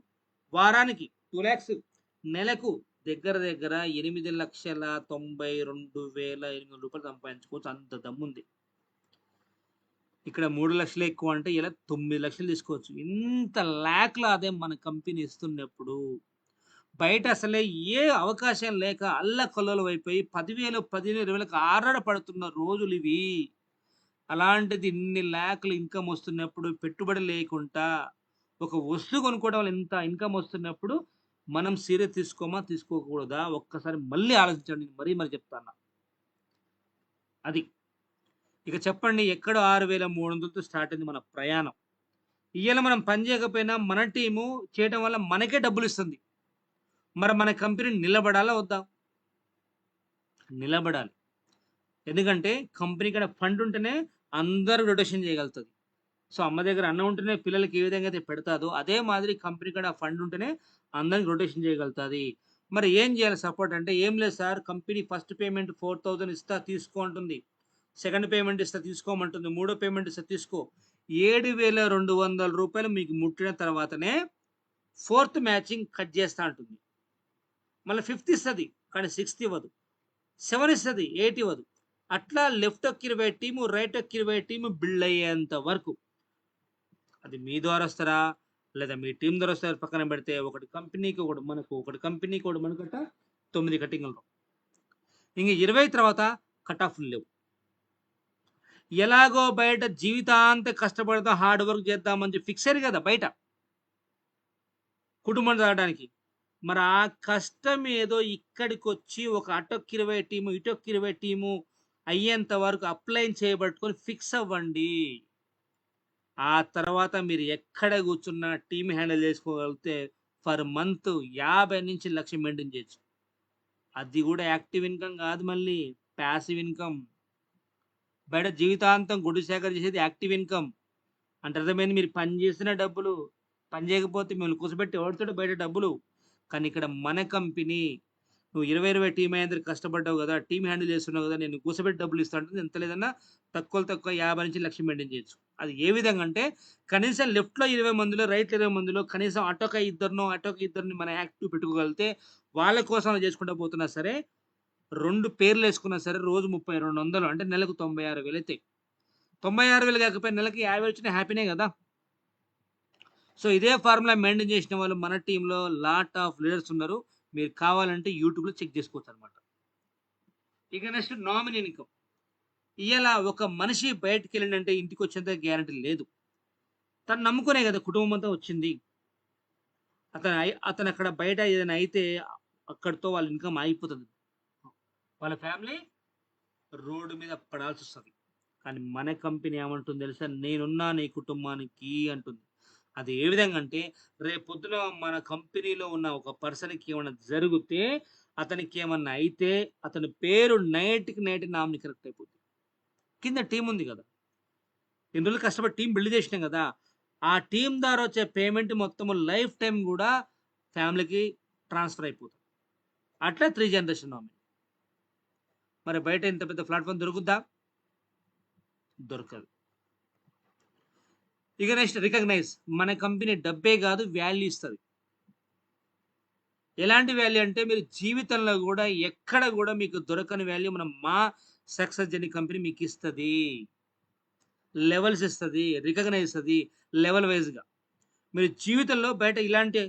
వారానికి 2,00,000 నెలకు దగ్గర దగ్గర రూ. 8,92,800 సంపాదించుకోవచ్చు. అంత దమ్ముంది. ఇక్కడ 3,00,000 ఎక్కువ అంటే ఇలా 9,00,000 తీసుకోవచ్చు. ఇంత లాక్‌ల ఆదాయం మన కంపెనీ ఇస్తున్నప్పుడు బయట అసలే ఏ అవకాశం లేక అల్లకల్లోలమైపోయి 10,000, 15,000, 20,000కి ఆరాట పడుతున్న రోజులివి. అలాంటిది ఇన్ని లాక్‌లు ఇన్‌కమ్ వస్తున్నప్పుడు పెట్టుబడి లేకుండా ఒక వస్తువు కొనుక్కోవడం వల్ల ఇంత ఇన్‌కమ్ వస్తున్నప్పుడు మనం సీరియస్ తీసుకోమా? తీసుకోకూడదా? ఒక్కసారి మళ్ళీ ఆలోచించండి. మరీ మరి చెప్తాన్నా. అది. ఇక చెప్పండి ఎక్కడో 6,300తో స్టార్ట్ అయింది మన ప్రయాణం. ఇయ్యాల మనం పని చేయకపోయినా మన టీము చేయటం వల్ల మనకే డబ్బులిస్తుంది. మరి మన కంపెనీ నిలబడాలా వద్దా? నిలబడాలి. ఎందుకంటే కంపెనీ కాడ ఫండ్ ఉంటేనే అందరూ రొటేషన్ చేయగలుగుతది. సో, అమ్మ దగ్గర అన్నం ఉంటేనే పిల్లలకి ఏ విధంగా అయితే పెడతాదో, అదే మాదిరి కంపెనీ కాడ ఫండ్ ఉంటేనే అందరికి రొటేషన్ చేయగలుగుతది. మరి ఏం చేయాలి సపోర్ట్ అంటే, "ఏం లేదు సార్ కంపెనీ ఫస్ట్ పేమెంట్ 4,000 ఇస్తా తీసుకో" అంటుంది. సెకండ్ పేమెంట్ ఇస్తా తీసుకోమంటుంది. మూడో పేమెంట్ ఇస్తా తీసుకో. రూ. 7,200 మీకు ముట్టిన తర్వాతనే ఫోర్త్ మ్యాచింగ్ కట్ చేస్తా అంటుంది. మళ్ళీ ఫిఫ్త్ ఇస్తుంది కానీ సిక్స్త్ ఇవ్వదు, 7 ఇస్తుంది 8 ఇవ్వదు. అట్లా లెఫ్ట్ ఒక 20 టీము, రైట్ ఒక 20 టీము బిల్డ్ అయ్యేంత వరకు అది మీ ద్వారా వస్తారా లేదా మీ టీం ద్వారా వస్తారా పక్కన పెడితే, ఒకటి కంపెనీకి ఒకటి కంపెనీకి ఒకటి మనకట 9 కటింగ్లు. ఇంక 20 తర్వాత కట్ ఆఫ్ లేవు. ఎలాగో బయట జీవితాంతం కష్టపడతాం, హార్డ్ వర్క్ చేద్దామని చెప్పి ఫిక్స్ అయ్యారు కదా బయట కుటుంబం సాగడానికి. మరి ఆ కష్టం ఏదో ఇక్కడికి వచ్చి ఒక అటొక్క 20 టీము ఇటొక్క 20 టీము అయ్యేంత వరకు అప్లై చేయబట్టుకొని ఫిక్స్ అవ్వండి. ఆ తర్వాత మీరు ఎక్కడ కూర్చున్నా టీమ్ హ్యాండిల్ చేసుకోగలిగితే ఫర్ మంత్ 50 నుంచి 1,00,000 మెయింటైన్ చేయొచ్చు. అది కూడా యాక్టివ్ ఇన్కమ్ కాదు, మళ్ళీ ప్యాసివ్ ఇన్కమ్. బయట జీవితాంతం గుడి సేకరణ చేసేది యాక్టివ్ ఇన్కమ్ అంటే అర్థమైంది. మీరు పని చేసిన డబ్బులు, పని చేయకపోతే మిమ్మల్ని కూర్చోబెట్టి ఎవరితోటి బయట డబ్బులు. కానీ ఇక్కడ మన కంపెనీ, నువ్వు 20 టీం అయ్యేందుకు కష్టపడ్డావు కదా, టీం హ్యాండిల్ చేస్తున్నావు కదా, నేను కూర్చోబెట్టి డబ్బులు ఇస్తా ఉంటుంది. ఎంత లేదన్నా తక్కువ 50 నుంచి 1,00,000 మెయింటైన్ చేయొచ్చు. అది ఏ విధంగా అంటే కనీసం లెఫ్ట్లో 20 మందిలో, రైట్లో 20 మందిలో కనీసం అటొక ఇద్దరిని మన యాక్టివ్ పెట్టుకోగలిగితే, వాళ్ళ కోసం అలా చేసుకుంటూ పోతున్నా సరే, 2 పేర్లు వేసుకున్నా సరే రోజు 30, 200 అంటే నెలకు 96,000 అవుతాయి. 96,000 కాకపోయినా నెలకి 50 వచ్చినా హ్యాపీనే కదా. సో ఇదే ఫార్ములా మెయింటైన్ చేసిన వాళ్ళు మన టీంలో లాట్ ఆఫ్ లీడర్స్ ఉన్నారు. మీరు కావాలంటే యూట్యూబ్లో చెక్ చేసుకోవచ్చు అనమాట. ఇక నెక్స్ట్ నామినీ ఇన్కమ్. ఇలా ఒక మనిషి బయటకు వెళ్ళిందంటే ఇంటికి వచ్చేంత గ్యారంటీ లేదు. తను నమ్ముకునే కదా కుటుంబం అంతా వచ్చింది. అతను అక్కడ బయట ఏదైనా అయితే అక్కడితో వాళ్ళ ఇన్కమ్ ఆగిపోతుంది, వాళ్ళ ఫ్యామిలీ రోడ్డు మీద పడాల్సి వస్తుంది. కానీ మన కంపెనీ ఏమంటుంది తెలుసా, నేనున్నా నీ కుటుంబానికి అంటుంది. అది ఏ విధంగా అంటే, రేపు పొద్దున మన కంపెనీలో ఉన్న ఒక పర్సన్కి ఏమైనా జరిగితే, అతనికి ఏమన్నా అయితే అతని పేరు నైట్కి నైట్ నామినీ కరెక్ట్ అయిపోతుంది. కింద టీం ఉంది కదా, ఎన్ని రోజులు కష్టపడి టీం బిల్డ్ చేసినాం కదా, ఆ టీం ద్వారా వచ్చే పేమెంట్ మొత్తం లైఫ్ టైం కూడా ఫ్యామిలీకి ట్రాన్స్ఫర్ అయిపోతుంది. అట్లా 3 జనరేషన్ నామినీ. మరి బయట ఇంత పెద్ద ప్లాట్ఫామ్ దొరుకుద్దా? దొరకదు. ఇక నెక్స్ట్ రికగ్నైజ్. మన కంపెనీ డబ్బే కాదు వాల్యూ ఇస్తుంది. ఎలాంటి వాల్యూ అంటే, మీరు జీవితంలో కూడా ఎక్కడ కూడా మీకు దొరకని వాల్యూ మా సక్సెస్ జర్నీ కంపెనీ మీకు ఇస్తుంది. లెవెల్స్ ఇస్తుంది, రికగ్నైజ్ ఇస్తుంది లెవెల్ వైజ్గా. మీరు జీవితంలో బయట ఇలాంటి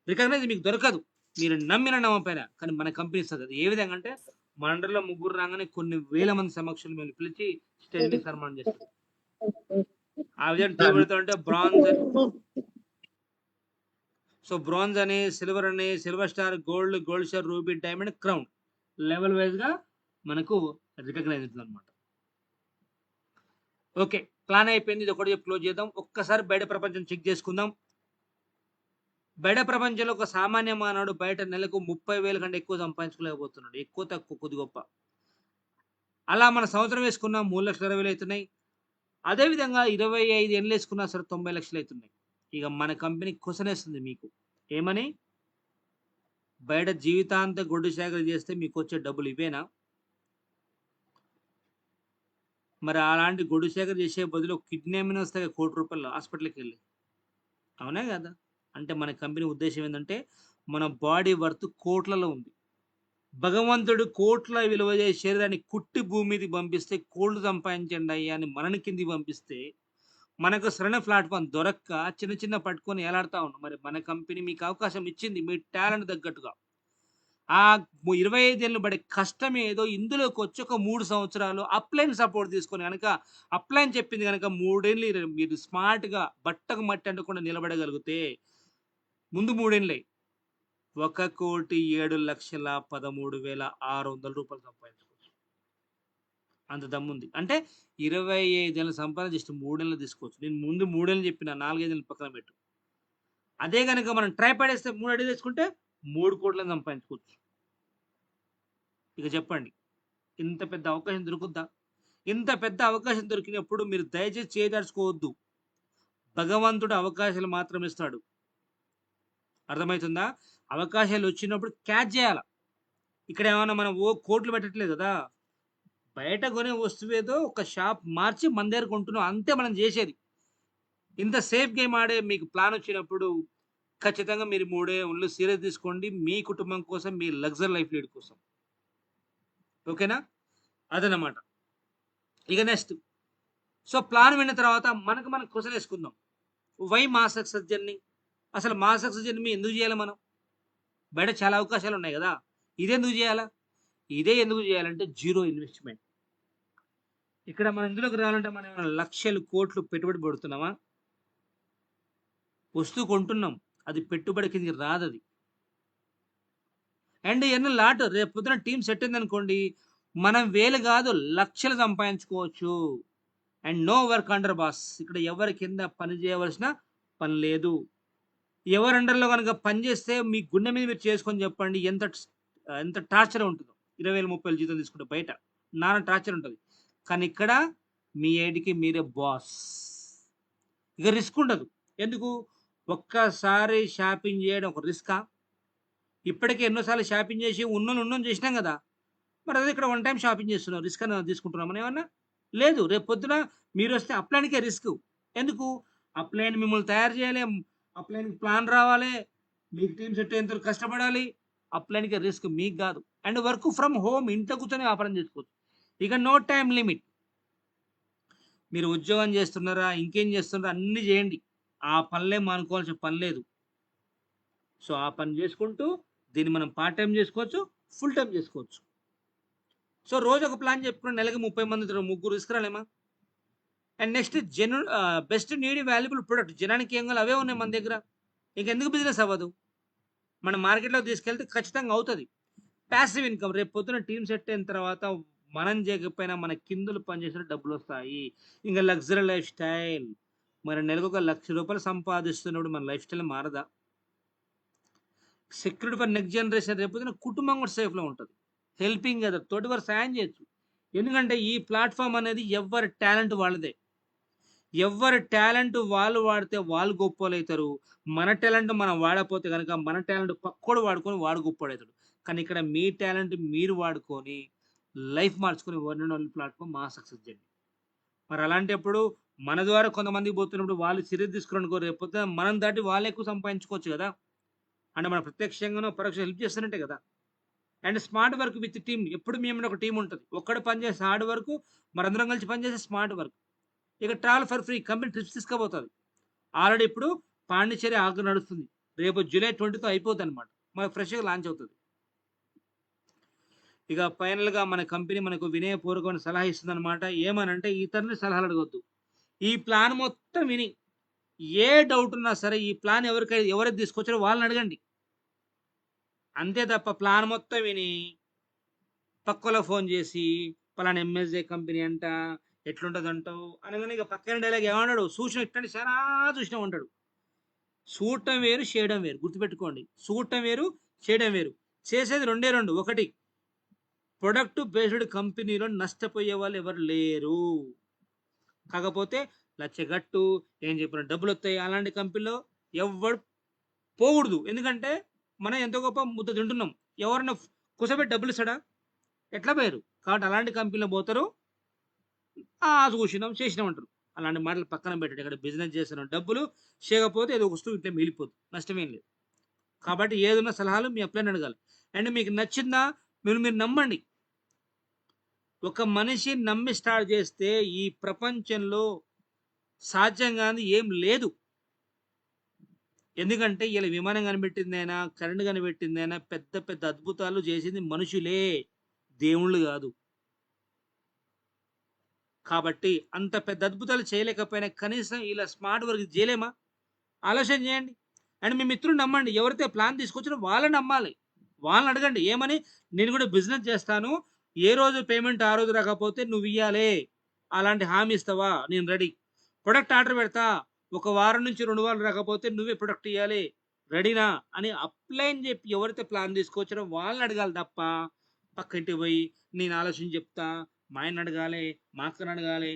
రికగ్నైజ్ మీకు దొరకదు, మీరు నమ్మకపోయినా. కానీ మన కంపెనీ ఇస్తుంది. అది ఏ విధంగా అంటే, మన అండర్లో ముగ్గురు రాగానే కొన్ని వేల మంది సమక్షంలో మేము పిలిచి స్టేజ్ మీద సన్మానం చేస్తాం. ఆ విధంగా టీం పెడతా ఉంటే బ్రాంజ్ అని, సో బ్రాంజ్ అని, silver star, gold star, ruby, diamond, crown level వైజ్గా మనకు రికగ్నైజ్ అవుతుంది అనమాట. ఓకే, ప్లాన్ అయిపోయింది. ఇది ఒకటి చెప్పి క్లోజ్ చేద్దాం. ఒక్కసారి బయట ప్రపంచం చెక్ చేసుకుందాం. బయట ప్రపంచంలో ఒక సామాన్య మానవుడు బయట నెలకు 30,000 కంటే ఎక్కువ సంపాదించుకోలేకపోతున్నాడు. ఎక్కువ తక్కువ కొద్ది గొప్ప. అలా మన సంవత్సరం వేసుకున్న 3,60,000 అవుతున్నాయి. అదేవిధంగా 25 ఏళ్ళు వేసుకున్నా సరే 90 లక్షలు అవుతున్నాయి. ఇక మన కంపెనీ క్వశ్చన్ వేస్తుంది మీకు ఏమని, బయట జీవితాంతం గొడ్డు సేకరణ చేస్తే మీకు వచ్చే డబ్బులు ఇవేనా? మరి అలాంటి గొడ్డు సేకరణ చేసే బదులు కిడ్నీ ఏమైనా వస్తాయి ₹1,00,00,000 హాస్పిటల్కి వెళ్ళి, అవునా కదా? అంటే మన కంపెనీ ఉద్దేశం ఏంటంటే, మన బాడీ వర్త్ కోట్లలో ఉంది. భగవంతుడు కోట్ల విలువ చేసే శరీరాన్ని కుట్టి భూమి మీదకి పంపిస్తే, కోట్లు సంపాదించండి అయ్యా అని మనని కిందికి పంపిస్తే, మనకు సరైన ప్లాట్ఫామ్ దొరక్క చిన్న పట్టుకొని ఎలాడుతా ఉన్నాం. మరి మన కంపెనీ మీకు అవకాశం ఇచ్చింది మీ టాలెంట్ తగ్గట్టుగా. ఆ 25 ఏళ్ళు పడే కష్టం ఏదో ఇందులోకి వచ్చి ఒక 3 సంవత్సరాలు అప్లైన్ సపోర్ట్ తీసుకొని కనుక, అప్లైన్ చెప్పింది కనుక 3 ఏళ్ళు మీరు స్మార్ట్గా బట్టకు మట్టి అంటకుండా నిలబడగలిగితే, ముందు 3 ఏళ్ళే ₹1,07,13,600 సంపాదించుకోవచ్చు. అంత దమ్ముంది. అంటే 25 ఏళ్ళ సంపాదన జస్ట్ 3 ఏళ్ళు తీసుకోవచ్చు. నేను ముందు 3 ఏళ్ళు చెప్పిన, 4, 5 ఏళ్ళు పక్కన పెట్టు. అదే గనుక మనం ట్రై పడేస్తే 3 అడుగులు తెచ్చుకుంటే 3,00,00,000 సంపాదించుకోవచ్చు. ఇక చెప్పండి, ఇంత పెద్ద అవకాశం దొరుకుద్దా? ఇంత పెద్ద అవకాశం దొరికినప్పుడు మీరు దయచేసి చేజార్చుకోవద్దు. భగవంతుడు అవకాశాలు మాత్రం ఇస్తాడు. అర్థమవుతుందా? అవకాశాలు వచ్చినప్పుడు క్యాచ్ చేయాల. ఇక్కడ ఏమన్నా మనం కోట్లు పెట్టట్లేదు కదా, బయట కొనే వస్తువు ఏదో ఒక షాప్ మార్చి మన దగ్గర కొంటున్నాం అంతే మనం చేసేది. ఇంత సేఫ్ గేమ్ ఆడే మీకు ప్లాన్ వచ్చినప్పుడు ఖచ్చితంగా మీరు 3 ఒళ్ళు సీరియస్ తీసుకోండి. మీ కుటుంబం కోసం, మీ లగ్జరీ లైఫ్ లీడ్ కోసం. ఓకేనా? అదనమాట. ఇక నెక్స్ట్. సో, ప్లాన్ విన్న తర్వాత మనకు మనం క్వెషనేసుకుందాం. Why mass success journey? అసలు మాస్ సక్సెస్ జర్నీ ఎందుకు జేయాలి మనం? బయట చాలా అవకాశాలున్నాయి గదా! ఇదెందుకు జేయాలా? ఇదే ఎందుకు జేయాలంటే జీరో ఇన్వెస్ట్‌మెంట్. ఇక్కడ మనం ఇందులోకి రావాలంటే మనం ఏమైనా లక్షలు, కోట్లు పెట్టుబడి పెడుతున్నామా? వస్తువు కొంటున్నాం. అది పెట్టుబడి కిందకి రాదది. అండ్ ఎన్నో లాట్ రేపు పొద్దున టీమ్ సెట్ అయిందనుకోండి, మనం వేలు గాదు లక్షలు సంపాదించుకోవచ్చు. And no work under boss. ఇక్కడ ఎవరి కింద పని చేయవలసిన పని లేదు. ఎవరి అండర్‌లో గనుక పని చేస్తే మీ గుండె మీద మీరు చేసుకొని చెప్పండి ఎంత టార్చర్ ఉంటదో. 20,000, 30,000 జీతం తీసుకుంటే బయట. నానా టార్చర్ ఉంటది. కానీ ఇక్కడ మీ ఐడికి మీరే బాస్. ఇక రిస్క్ ఉండదు. ఎందుకు? ఒక్కసారి షాపింగ్ చేయడం ఒక రిస్కా? ఇప్పటికే ఎన్నో సార్లు షాపింగ్ చేసి ఉన్నోళ్ళని చేసినాం గదా! మరి అదే ఇక్కడ వన్ టైమ్ షాపింగ్ చేస్తున్నాం. రిస్క్ అని తీసుకుంటున్నామా ఏమన్నా? లేదు. రేపు పొద్దున మీరొస్తే అప్‌లైన్‌కే రిస్కు. ఎందుకు? అప్‌లైన్ మిమ్మల్ని తయారు చేయాలి. అప్‌లైన్‌కి ప్లాన్ రావాలి. మీకు టీమ్ సెట్ అయ్యేంత వరకు కష్టపడాలి. అప్‌లైన్‌కే రిస్క్ మీకు గాదు. అండ్ వర్క్ ఫ్రమ్ హోమ్ ఇంట్లో కూర్చొని వ్యాపారం చేసుకోవచ్చు. ఇక నో టైమ్ లిమిట్. మీరు ఉద్యోగం చేస్తున్నారా? ఇంకేం చేస్తున్నారా? అన్నీ చేయండి. ఆ పనులే మానుకోవాల్సిన పని లేదు. సో, ఆ పని చేసుకుంటూ దీన్ని మనం పార్ట్ టైమ్ చేసుకోవచ్చు. ఫుల్ టైమ్ చేసుకోవచ్చు. సో, రోజొక ప్లాన్ చెప్పుకొని నెలకి 30 మందితో ముగ్గురు తీసుకురాలేమా? And next best needy valuable product. జనానికి ఏం కావాలో అవే ఉన్నాయి మన దగ్గర. ఇంకెందుకు బిజినెస్ అవ్వదు? మనం మార్కెట్‌లోకి తీసుకెళ్తే ఖచ్చితంగా అవుతది. పాసివ్ ఇన్‌కమ్ రేపు పొద్దున టీమ్ సెట్ అయిన తర్వాత మనం చేయకపోయినా మన కిందలు పనిచేసిన డబ్బులొస్తాయి. ఇంక లగ్జరీ లైఫ్ స్టైల్. మరి నెలకొక రూ. 1,00,000 సంపాదిస్తున్నప్పుడు మన లైఫ్ స్టైల్ మారదా? సెక్యూరిటీ ఫర్ నెక్స్ట్ జనరేషన్ రేపు పొద్దున కుటుంబం కూడా సేఫ్‌లో ఉంటది. హెల్పింగ్ అదర్ తోటివారు సాయం చేయొచ్చు. ఎందుకంటే ఈ ప్లాట్‌ఫార్మ్ అనేది ఎవ్వరి టాలెంట్ వాళ్ళదే. ఎవ్వరి టాలెంట్ వాళ్ళు వాడితే వాళ్ళు గొప్పోళ్ళైతారు. మన టాలెంట్ మనం వాడకపోతే గనక మన టాలెంట్ పక్కోడు వాడుకొని వాడు గొప్పోడైతాడు. కానీ ఇక్కడ మీ టాలెంట్ మీరు వాడుకొని లైఫ్ మార్చుకొని వన్ అండ్ ఓన్లీ ప్లాట్‌ఫార్మ్ మా సక్సెస్ జర్నీ. మరి అలాంటప్పుడు మన ద్వారా కొంతమందికి పోతున్నప్పుడు వాళ్ళు చర్య తీసుకున్నారనుకో రేపొద్దున మనం దాటి వాళ్ళు ఎక్కువ సంపాదించుకోవచ్చు గదా! అంటే మనం ప్రత్యక్షంగానో, పరోక్షంగా హెల్ప్ చేస్తున్నట్టే గదా! And smart work with team. ఎప్పుడు మీ ఎమ్మట ఒక టీమ్ ఉంటది. ఒక్కడు పని చేస్తే హార్డ్ వర్క్, మనందరం కలిసి పని చేస్తే స్మార్ట్ వర్క్. ఇక travel for free company trips తీసుకపోతది. ఆల్రెడీ ఇప్పుడు పాండిచ్చేరి ఆగ్రా నడుస్తుంది. రేపు జూలై 20తో అయిపోద్దనమాట. మనకు ఫ్రెష్‌గా లాంచ్ అవుతది. ఇక ఫైనల్‌గా మన కంపెనీ మనకు వినయపూర్వకమైన సలహా ఇస్తుందనమాట. ఏమనంటే ఇతరులని సలహాలు అడగొద్దు. ఈ ప్లాన్ మొత్తం విని ఏ డౌట్ ఉన్నా సరే ఈ ప్లాన్ ఎవరైతే తీసుకొచ్చారో వాళ్ళని అడగండి. అంతే తప్ప ప్లాన్ మొత్తం విని పక్కోళ్ళకి ఫోన్ చేసి పలానా ఎంఎస్‌జే కంపెనీ అంట ఎట్లుంటదంటావు అనగానే ఇక పక్కన డైలాగ్ ఏమన్నాడు? సూచన ఇట్టండి సారా చూసినాం అంటాడు. చూడటం వేరు, చేయడం వేరు. గుర్తుపెట్టుకోండి. చూడటం వేరు, చేయడం వేరు. చేసేది రెండే 2. ఒకటి ప్రొడక్ట్ బేస్డ్ కంపెనీలో నష్టపోయే వాళ్ళు ఎవరు లేరు. కాకపోతే లచ్చగట్టు, ఏం చెప్పిన డబ్బులొత్తాయి అలాంటి కంపెనీలో ఎవ్వడు పోకూడదు. ఎందుకంటే మనం ఎంతో గొప్ప ముద్ద తింటున్నాం. ఎవరన్నా కుసబెట్టి డబ్బులిస్తాడా? ఎట్లా పోయారు. కాబట్టి అలాంటి కంపెనీలో పోతారు. చూసినాం, చేసినాం అంటారు. అలాంటి మాటలు పక్కన పెట్టండి. ఇక్కడ బిజినెస్ చేస్తున్నాం. డబ్బులు చేయకపోతే ఏదో ఒక వస్తువు ఇట్లా మిగిలిపోద్ది. నష్టమేం లేదు. కాబట్టి ఏదున్న సలహాలు మీ అప్లైని అడగాలి. అండ్ మీకు నచ్చిందా మీరు నమ్మండి. ఒక మనిషి నమ్మి స్టార్ట్ చేస్తే ఈ ప్రపంచంలో సాధ్యం కానిది ఏం లేదు. ఎందుకంటే ఇలా విమానం కనిపెట్టిందైనా, కరెంట్ కనిపెట్టిందైనా పెద్ద పెద్ద అద్భుతాలు చేసింది మనుషులే. దేవుళ్ళు గాదు. కాబట్టి అంత పెద్ద అద్భుతాలు చేయలేకపోయినా కనీసం ఇలా స్మార్ట్ వర్క్ జేయలేమా? ఆలోచన చేయండి. అండ్ మీ మిత్రుడిని నమ్మండి. ఎవరైతే ప్లాన్ తీసుకొచ్చారో వాళ్ళని నమ్మాలి. వాళ్ళని అడగండి. ఏమని? నేను కూడా బిజినెస్ చేస్తాను. ఏ రోజు పేమెంట్ ఆ రోజు రాకపోతే నువ్వియ్యాలే. అలాంటి హామీ ఇస్తావా? నేను రెడీ. ప్రొడక్ట్ ఆర్డర్ పెడతా. ఒక వారం నుంచి 2 వారాలు రాకపోతే నువ్వే ప్రొడక్ట్ ఇయ్యాలి. రెడీనా? అని అప్లైన్ చెప్పి ఎవరైతే ప్లాన్ తీసుకొచ్చారో వాళ్ళని అడగాలి తప్ప, పక్కింటికి పోయి నేను ఆలోచించి చెప్తా. మా ఆయన్ని అడగాలే, మా అక్కని అడగాలే.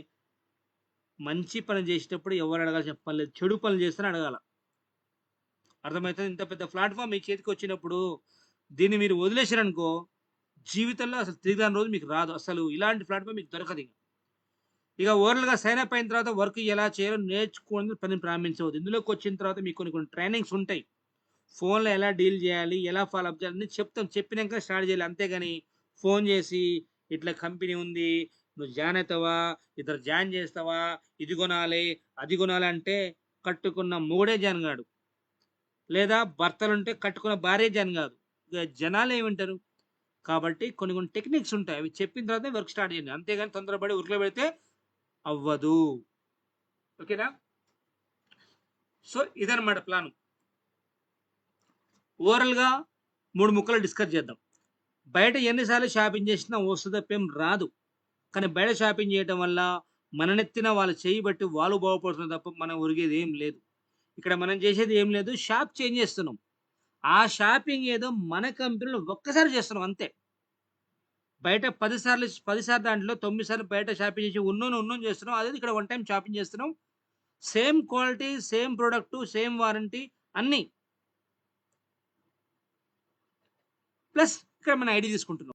మంచి పని చేసేటప్పుడు ఎవరు అడగాల్సిన పని లేదు. చెడు పనులు చేస్తేనే అడగాల. అర్థమైతదా? ఇంత పెద్ద ప్లాట్‌ఫార్మ్ మీ చేతికొచ్చినప్పుడు, దీన్ని మీరు వదిలేసారనుకో, జీవితంలో అసలు తిరిగి రాని రోజు మీకు రాదు. అసలు ఇలాంటి ప్లాట్‌ఫార్మ్ మీకు దొరకదింక. ఇక ఓవరాల్‌గా సైన్ అప్ అయిన తర్వాత వర్క్ ఎలా చేయాలో నేర్చుకొని పనిని ప్రారంభించవద్దు. ఇందులోకొచ్చిన తర్వాత మీకు కొన్ని కొన్ని ట్రైనింగ్స్ ఉంటాయి. ఫోన్‌లో ఎలా డీల్ జేయాలి? ఎలా ఫాలో అప్ చేయాలి? అన్నీ చెప్తాం. చెప్పినంక స్టార్ట్ చేయాలి. అంతేగాని ఫోన్ చేసి ఇట్లా కంపెనీ ఉంది. నువ్వు జాయిన్ అయితావా? ఇద్దరు జాయిన్ చేస్తావా? ఇది కొనాలి, అది కొనాలి అంటే కట్టుకున్న మొగుడే జాయిన్ గాడు. లేదా భర్తలుంటే కట్టుకున్న భార్య జాయిన్ గాదు. ఇగ జనాలేం వింటారు? కాబట్టి కొన్ని కొన్ని టెక్నిక్స్ ఉంటాయి. అవి చెప్పిన తర్వాతే వర్క్ స్టార్ట్ చేయండి. అంతేగాని తొందరపడి ఉరుకులో పెడితే అవ్వదు. ఓకేనా? సో, ఇదన్నమాట ప్లాను. ఓవరాల్‌గా 3 ముక్కలు డిస్కస్ చేద్దాం. బయట ఎన్ని సార్లు షాపింగ్ చేసినా వస్తు తప్పేం రాదు. కానీ బయట షాపింగ్ చేయటం వల్ల మన నెత్తిన వాళ్ళు చెయ్యి బట్టి వాళ్ళు బాగుపడుతున్నారు తప్ప మనం ఒరిగేది ఏం లేదు. ఇక్కడ మనం చేసేది ఏం లేదు. షాప్ చేంజ్ చేస్తున్నాం. ఆ షాపింగ్ ఏదో మన కంపెనీలో ఒక్కసారి చేస్తున్నాం అంతే. బయట 10 సార్లు దాంట్లో 9 సార్లు బయట షాపింగ్ చేసి ఉన్నోని చేస్తున్నాం. అదేది ఇక్కడ వన్ టైమ్ షాపింగ్ చేస్తున్నాం. Same quality, same product, same warranty అన్నీ. ప్లస్ ఇక్కడ మన ఐడీ తీసుకుంటున్నాం.